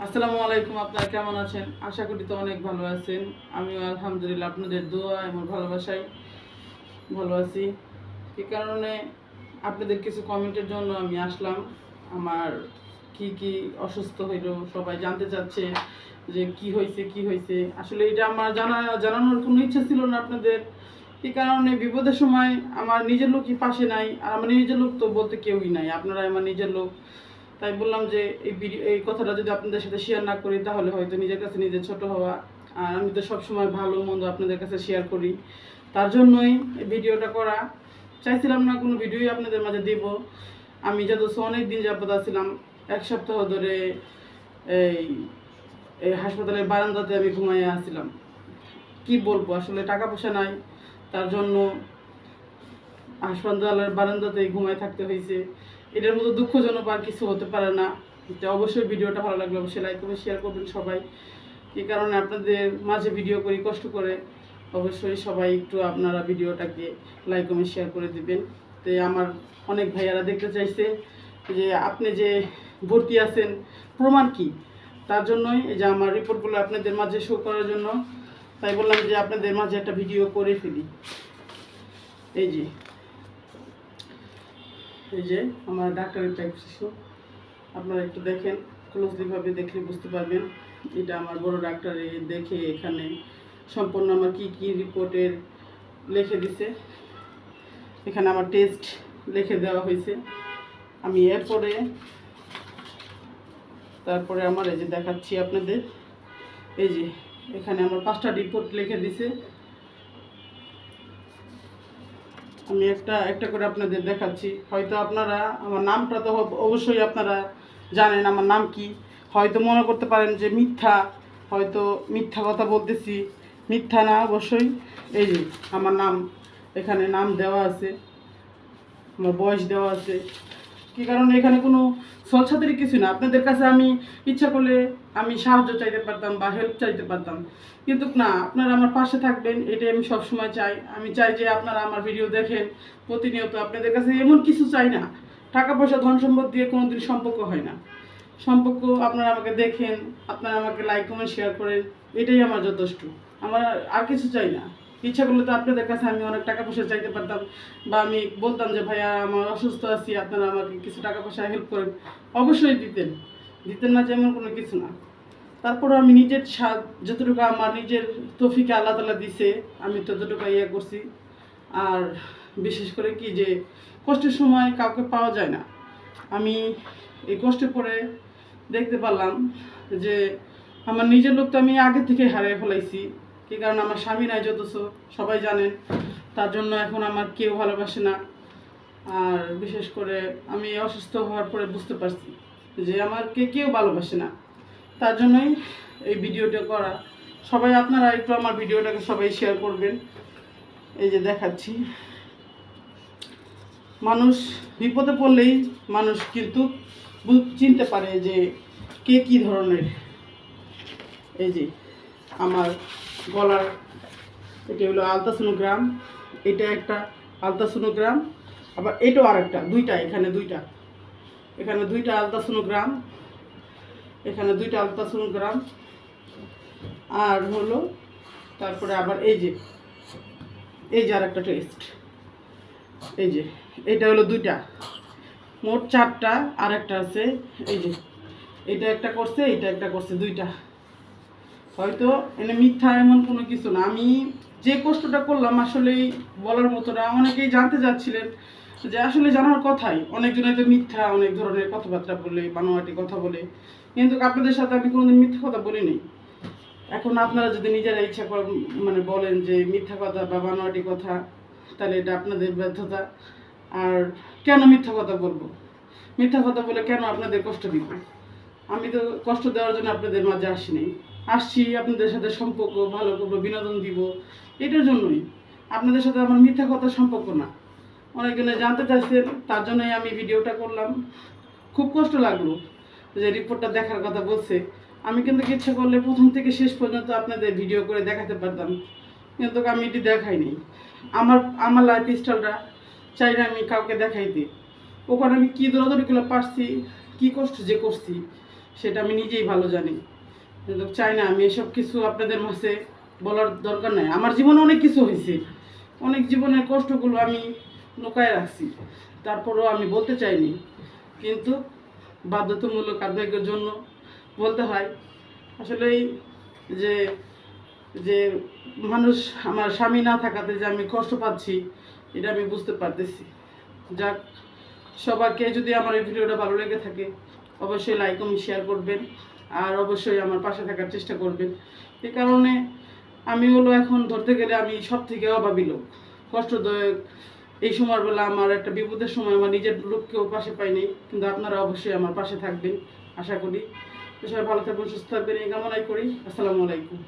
আসসালামু আলাইকুম। আপনারা কেমন আছেন? আশা করি তো অনেক ভালো আছেন। আমিও আলহামদুলিল্লাহ আপনাদের দোয়া এবং ভালোবাসায় ভালো আছি। এই কারণে আপনাদের কিছু কমেন্টের জন্য আমি আসলাম। আমার কি অসুস্থ হইলো সবাই জানতে চাচ্ছে যে কি হয়েছে। আসলে এটা আমার জানানোর কোনো ইচ্ছা ছিল না আপনাদের। এই কারণে বিপদের সময় আমার নিজের লোকই পাশে নাই, আর আমার নিজের লোক তো বলতে কেউই নাই। আপনারা আমার নিজের লোক, তাই বললাম যে এই কথাটা যদি আপনাদের সাথে শেয়ার না করি তাহলে হয়তো নিজের কাছে নিজে ছোট হওয়া। আর আমি তো সবসময় ভালো মন্দ আপনাদের কাছে শেয়ার করি, তার জন্যই এই ভিডিওটা করা। চাইছিলাম না কোনো ভিডিওই আপনাদের মাঝে দেব। আমি যত অনেক দিন যাবত আছিলাম, এক সপ্তাহ ধরে এই এই হাসপাতালের বারান্দাতে আমি ঘুমাইয়া আসছিলাম। কি বলবো, আসলে টাকা পয়সা নাই, তার জন্য হাসপাতালের বারান্দাতেই ঘুমায় থাকতে হয়েছে। এটার মতো দুঃখজনক আর কিছু হতে পারে না। তো অবশ্যই ভিডিওটা ভালো লাগলে অবশ্যই লাইক করবেন, শেয়ার করবেন সবাই। এই কারণে আপনাদের মাঝে ভিডিও করি কষ্ট করে, অবশ্যই সবাই একটু আপনারা ভিডিওটাকে লাইক কমেন্ট শেয়ার করে দিবেন। তো আমার অনেক ভাইয়ারা দেখতে চাইছে যে আপনি যে ভর্তি আছেন প্রমাণ কি, তার জন্যই এই যে আমার রিপোর্টগুলো আপনাদের মাঝে শো করার জন্য তাই বললাম যে আপনাদের মাঝে একটা ভিডিও করে ফেলি। এই যে এই যে আমার ডাক্তারের প্রেসক্রিপশন, আপনারা একটু দেখেন, ক্লোজলিভাবে দেখলে বুঝতে পারবেন। এটা আমার বড় ডাক্তারে দেখে এখানে সম্পূর্ণ আমার কি রিপোর্টের লিখে দিছে। এখানে আমার টেস্ট লিখে দেওয়া হয়েছে। আমি তারপরে আমার এই যে দেখাচ্ছি আপনাদের। এই যে এখানে আমার 5টা রিপোর্ট লিখে দিছে। আমি একটা একটা করে আপনাদের দেখাচ্ছি। হয়তো আপনারা আমার নামটা তো অবশ্যই আপনারা জানেন আমার নাম কি। হয়তো মনে করতে পারেন যে হয়তো মিথ্যা কথা বলতেছি। মিথ্যা না অবশ্যই। এই যে আমার নাম, এখানে নাম দেওয়া আছে, আমার বয়স দেওয়া আছে। কি কারণে এখানে কোনো সলসাতেরই কিছু না। আপনাদের কাছে আমি ইচ্ছা করলে আমি সাহায্য চাইতে পারতাম বা হেল্প চাইতে পারতাম, কিন্তু না, আপনারা আমার পাশে থাকবেন এটাই আমি সবসময় চাই। আমি চাই যে আপনারা আমার ভিডিও দেখেন প্রতিনিয়ত। আপনাদের কাছে এমন কিছু চাই না, টাকা পয়সা ধন সম্পদ দিয়ে কোনোদিন সম্পর্ক হয় না। সম্পর্ক আপনারা আমাকে দেখেন, আপনারা আমাকে লাইক কমেন্ট শেয়ার করেন, এটাই আমার যথেষ্ট। আমার আর কিছু চাই না। ইচ্ছা করলে তো আপনাদের কাছে আমি অনেক টাকা পয়সা চাইতে পারতাম, বা আমি বলতাম যে ভাইয়া আমার অসুস্থ আছি, আপনারা আমাকে কিছু টাকা পয়সা হেল্প করেন, অবশ্যই দিতেন না যে এমন কোনো কিছু না। তারপরে আমি নিজের যতটুকু আমার নিজের তৌফিকে আল্লাহ তাআলা দিছে আমি ততটুকু ইয়ে করছি। আর বিশেষ করে কি যে কষ্টের সময় কাউকে পাওয়া যায় না। আমি এই কষ্টে পড়ে দেখতে পারলাম যে আমার নিজের লোক তো আমি আগে থেকে হারিয়ে ফেলাইছি। কি কারণ আমার স্বামী নাই, সবাই জানেন। তার জন্য এখন আমার কেউ ভালোবাসে না। আর বিশেষ করে আমি অসুস্থ হওয়ার পরে বুঝতে পারছি যে আমার কেউ ভালোবাসে না। তার জন্যই এই ভিডিওটা করা। সবাই আপনারা একটু আমার ভিডিওটাকে সবাই শেয়ার করবেন। এই যে দেখাচ্ছি, মানুষ বিপদে পড়লেই মানুষ কিন্তু চিনতে পারে যে কে কী ধরনের। এই যে আমার গলার, এটা হলো আলট্রাসোনোগ্রাম, এটা একটা আলট্রাসোনোগ্রাম, আবার এটাও আরেকটা, এখানে দুইটা আলট্রাসোনোগ্রাম, আর হলো তারপরে আবার এই যে আরেকটা টেস্ট। এই যে এটা হলো 2টা, মোট 4টা। আর একটা আছে, এই যে এটা একটা করছে, এটা একটা করছে, 2টা। হয়তো এনে মিথ্যা এমন কোনো কিছু না। আমি যে কষ্টটা করলাম আসলে বলার মতো না। অনেকেই জানতে চাচ্ছিলেন যে আসলে জানার কথাই, অনেকজনে তো মিথ্যা অনেক ধরনের কথাবার্তা বলে, বানোয়াটি কথা বলে, কিন্তু আপনাদের সাথে আমি কোনোদিন মিথ্যা কথা বলিনি। এখন আপনারা যদি নিজেরা ইচ্ছা করেন বলেন যে মিথ্যা কথা বা বানোয়াটি কথা, তাহলে এটা আপনাদের ব্যর্থতা। আর কেন মিথ্যা কথা বলবো? মিথ্যা কথা বলে কেন আপনাদের কষ্ট দিব? আমি তো কষ্ট দেওয়ার জন্য আপনাদের মাঝে আসছি আপনাদের সাথে সম্পর্ক ভালো করবো, বিনোদন দিব, এটার জন্যই। আপনাদের সাথে আমার মিথ্যা কথা সম্পর্ক না। অনেকজনে জানতে চাইছেন, তার জন্যই আমি ভিডিওটা করলাম। খুব কষ্ট লাগলো যে রিপোর্টটা দেখার কথা বলছে। আমি কিন্তু ইচ্ছা করলে প্রথম থেকে শেষ পর্যন্ত আপনাদের ভিডিও করে দেখাতে পারতাম, কিন্তু আমি এটি দেখাইনি। আমার লাইফ স্টাইলটা চাই না আমি কাউকে দেখাইতে। ওখানে আমি কী দৌড়াদৌড়িগুলো পারছি, কী কষ্ট যে করছি, সেটা আমি নিজেই ভালো জানি। কিন্তু চাই না আমি এসব কিছু আপনাদের মাঝে বলার দরকার নাই। আমার জীবনে অনেক কিছু হয়েছে, অনেক জীবনের কষ্টগুলো আমি লুকায় রাখছি, তারপরেও আমি বলতে চাইনি, কিন্তু বাধ্যতামূলক আবেগের জন্য বলতে হয়। আসলেই যে যে মানুষ, আমার স্বামী না থাকাতে যে আমি কষ্ট পাচ্ছি এটা আমি বুঝতে পারতেছি। যাক, সবাইকে যদি আমার এই ভিডিওটা ভালো লেগে থাকে অবশ্যই লাইক কমেন্ট শেয়ার করবেন, আর অবশ্যই আমার পাশে থাকার চেষ্টা করবেন। এই কারণে আমি হলো এখন ধরতে গেলে আমি সব থেকে অভাবী লোক, কষ্টদায়ক। এই সময়বেলা আমার একটা বিপদের সময় আমার নিজের লোককেও পাশে পাইনি, কিন্তু আপনারা অবশ্যই আমার পাশে থাকবেন আশা করি। তো সবাই ভালো থাকবেন, সুস্থ থাকবেন এই কামনাই করি। আসসালামু আলাইকুম।